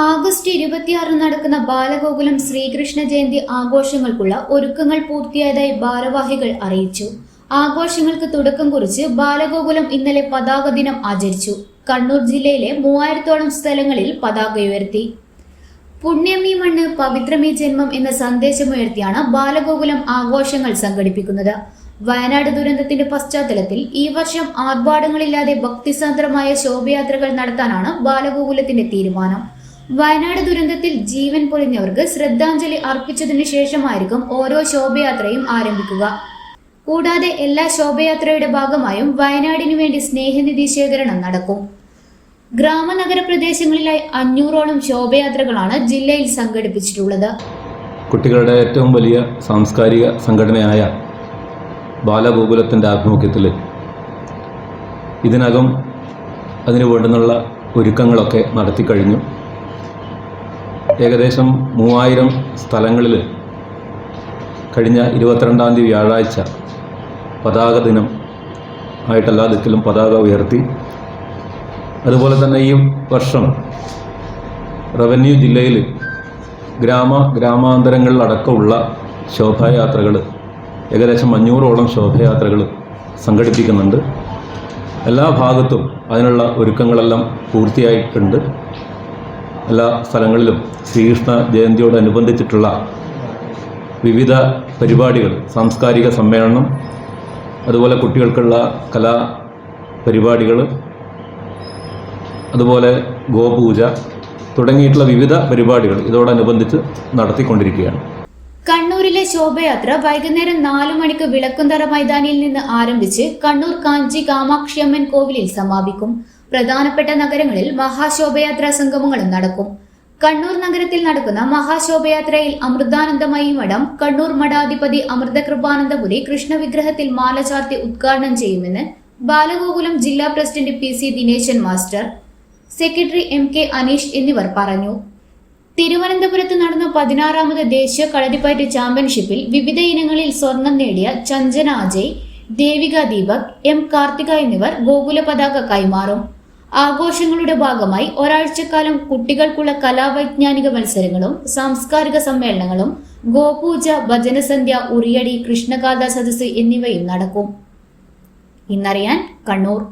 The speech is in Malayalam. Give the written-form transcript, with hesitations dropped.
ആഗസ്റ്റ് 26 നടക്കുന്ന ബാലഗോകുലം ശ്രീകൃഷ്ണ ജയന്തി ആഘോഷങ്ങൾക്കുള്ള ഒരുക്കങ്ങൾ പൂർത്തിയായതായി ഭാരവാഹികൾ അറിയിച്ചു. ആഘോഷങ്ങൾക്ക് തുടക്കം കുറിച്ച് ബാലഗോകുലം ഇന്നലെ പതാക ദിനം ആചരിച്ചു. കണ്ണൂർ ജില്ലയിലെ 3000-ഓളം സ്ഥലങ്ങളിൽ പതാക ഉയർത്തി. പുണ്യമീ മണ്ണ് പവിത്രമീ ജന്മം എന്ന സന്ദേശമുയർത്തിയാണ് ബാലഗോകുലം ആഘോഷങ്ങൾ സംഘടിപ്പിക്കുന്നത്. വയനാട് ദുരന്തത്തിന്റെ പശ്ചാത്തലത്തിൽ ഈ വർഷം ആർഭാടങ്ങളില്ലാതെ ഭക്തിസാന്ദ്രമായ ശോഭയാത്രകൾ നടത്താനാണ് ബാലഗോകുലത്തിന്റെ തീരുമാനം. വയനാട് ദുരന്തത്തിൽ ജീവൻ പൊലിഞ്ഞവർക്ക് ശ്രദ്ധാഞ്ജലി അർപ്പിച്ചതിനു ശേഷമായിരിക്കും ഓരോ ശോഭയാത്രയും ആരംഭിക്കുക. കൂടാതെ എല്ലാ ശോഭയാത്രയുടെ ഭാഗമായും വയനാടിനു വേണ്ടി സ്നേഹനിധി ശേഖരണം നടക്കും. ഗ്രാമനഗര പ്രദേശങ്ങളിലായി 500-ഓളം ശോഭയാത്രകളാണ് ജില്ലയിൽ സംഘടിപ്പിച്ചിട്ടുള്ളത്. കുട്ടികളുടെ ഏറ്റവും വലിയ സാംസ്കാരിക സംഘടനയായ ബാലഗോകുലത്തിൻ്റെ ആഭിമുഖ്യത്തിൽ ഇതിനകം അതിനു വേണ്ടുന്നുള്ള ഒരുക്കങ്ങളൊക്കെ നടത്തിക്കഴിഞ്ഞു. ഏകദേശം 3000 സ്ഥലങ്ങളിൽ കഴിഞ്ഞ 22-ാം തീയതി വ്യാഴാഴ്ച പതാക ദിനം ആയിട്ട് എല്ലാ ദിക്കിലും പതാക ഉയർത്തി. അതുപോലെ തന്നെ ഈ വർഷം റവന്യൂ ജില്ലയിൽ ഗ്രാമാന്തരങ്ങളിലടക്കമുള്ള ശോഭായാത്രകൾ ഏകദേശം 500-ഓളം ശോഭയാത്രകൾ സംഘടിപ്പിക്കുന്നുണ്ട്. എല്ലാ ഭാഗത്തും അതിനുള്ള ഒരുക്കങ്ങളെല്ലാം പൂർത്തിയായിട്ടുണ്ട്. എല്ലാ സ്ഥലങ്ങളിലും ശ്രീകൃഷ്ണ ജയന്തിയോടനുബന്ധിച്ചിട്ടുള്ള വിവിധ പരിപാടികൾ, സാംസ്കാരിക സമ്മേളനം, അതുപോലെ കുട്ടികൾക്കുള്ള കലാപരിപാടികൾ, അതുപോലെ ഗോപൂജ തുടങ്ങിയിട്ടുള്ള വിവിധ പരിപാടികൾ ഇതോടനുബന്ധിച്ച് നടത്തിക്കൊണ്ടിരിക്കുകയാണ്. കണ്ണൂരിലെ ശോഭയാത്ര വൈകുന്നേരം 4 മണിക്ക് വിളക്കുംതറ മൈതാനിയിൽ നിന്ന് ആരംഭിച്ച് കണ്ണൂർ കാഞ്ചി കാമാക്ഷിയമ്മൻ കോവിലിൽ സമാപിക്കും. പ്രധാനപ്പെട്ട നഗരങ്ങളിൽ മഹാശോഭയാത്രാ സംഗമങ്ങളും നടക്കും. കണ്ണൂർ നഗരത്തിൽ നടക്കുന്ന മഹാശോഭയാത്രയിൽ അമൃതാനന്ദമയി മഠം, കണ്ണൂർ മഠാധിപതി അമൃതകൃപാനന്ദപുരി കൃഷ്ണവിഗ്രഹത്തിൽ മാല ചാർത്തി ഉദ്ഘാടനം ചെയ്യുമെന്ന് ബാലഗോകുലം ജില്ലാ president PC Dineshan master, secretary MK Aneesh എന്നിവർ പറഞ്ഞു. തിരുവനന്തപുരത്ത് നടന്ന 16ാമത് ദേശീയ കളരിപ്പയറ്റ് ചാമ്പ്യൻഷിപ്പിൽ വിവിധ ഇനങ്ങളിൽ സ്വർണം നേടിയ ചഞ്ചന അജയ്, ദേവിക ദീപക്, M കാർത്തിക എന്നിവർ ഗോകുല പതാക കൈമാറും. ആഘോഷങ്ങളുടെ ഭാഗമായി ഒരാഴ്ചക്കാലം കുട്ടികൾക്കുള്ള കലാവൈജ്ഞാനിക മത്സരങ്ങളും സാംസ്കാരിക സമ്മേളനങ്ങളും, ഗോപൂജ, ഭജനസന്ധ്യ, ഉറിയടി, കൃഷ്ണഗാഥ സദസ്സ് എന്നിവയും നടക്കും. ഇന്നറിയാൻ കണ്ണൂർ.